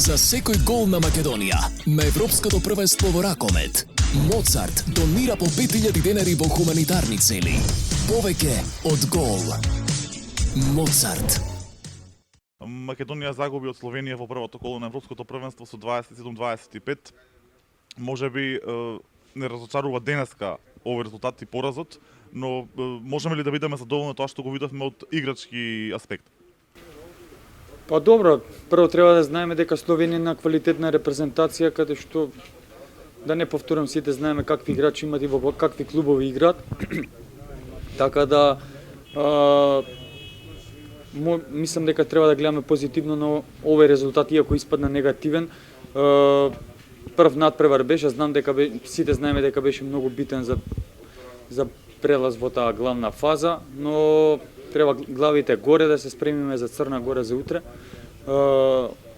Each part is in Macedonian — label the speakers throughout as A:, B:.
A: За секој гол на Македонија на Европското првенство во ракомет, Моцарт донира по 5000 денари во хуманитарни цели. Повеќе од гол. Моцарт.
B: Македонија загуби од Словенија во првото коло на Европското првенство со 27-25. Можеби не разочарува денеска овој резултат и поразот, но можеме ли да бидеме задоволни тоа што го видовме од играчки аспект?
C: Па добро, прво треба да знаеме дека Словенија е на квалитетна репрезентација, каде што, да не повторам, сите знаеме какви играчи имат и во какви клубови играат. Така да мислам дека треба да гледаме позитивно на овој резултат, иако испадна негативен. Прв надпревар беше, знам дека сите знаеме дека беше многу битен за прелаз во таа главна фаза, но треба главите горе да се спремиме за Црна Гора за утре.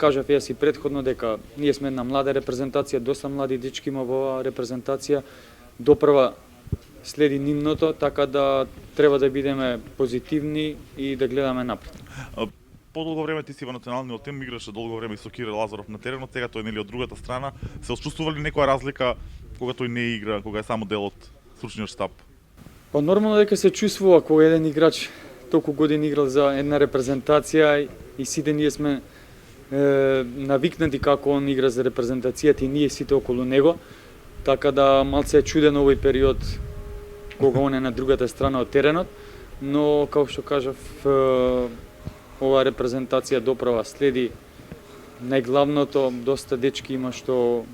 C: Кажав јас и претходно дека ние сме една млада репрезентација, доста млади дечки има во оваа репрезентација. Допрва следи нивното, така да треба да бидеме позитивни и да гледаме напред.
B: Подолго време ти си во националниот тим, играше долго време и со Кире Лазаров на теренот, сега тој нели од другата страна. Се очувствува ли некоја разлика кога тој не игра, кога е само дел од стручниот штаб?
C: Па нормално дека се чувствува кога еден играч толку години играл за една репрезентација и сите ние сме навикнати како он игра за репрезентацијата и ние сите околу него. Така да малце е чуден овој период кога он е на другата страна од теренот, но како што кажав, оваа репрезентација доправа следи најглавното, доста дечки има што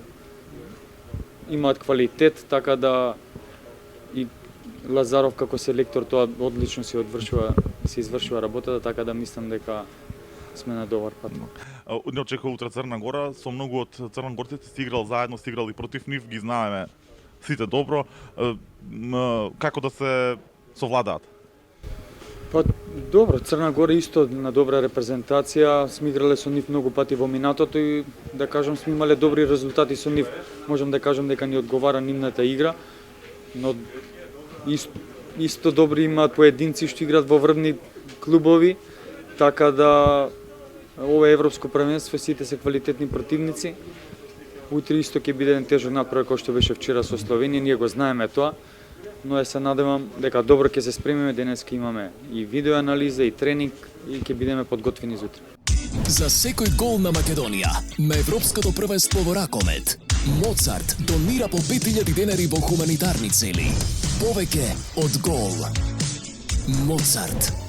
C: имаат квалитет, така да и Лазаров како селектор тоа одлично се извршува работата, така да мислам дека сме на добар пат.
B: Не очекува утре Црна Гора, со многу од црногорците си играл заедно, си играл и против нив, ги знаеме сите добро. Како да се совладаат?
C: Па добро, Црна Гора исто на добра репрезентација, сме играле со нив многу пати во минатото и да кажам сме имале добри резултати со нив. Можам да кажам дека ни одговара нивната игра, но исто добри имаат поединци што играат во врвни клубови, така да ова европско првенство сите се квалитетни противници. Утре исто ќе биде еден тежок натпревар кој што беше вчера со Словенија, ние го знаеме тоа, но се надевам дека добро ќе се спремиме, денеска имаме и видео анализа и тренинг и ќе бидеме подготвени за утре.
A: За секој гол на Македонија на Европското првенство во ракомет, Моцарт донира по 5000 денари во хуманитарни цели. Повеќе од гол. Моцарт.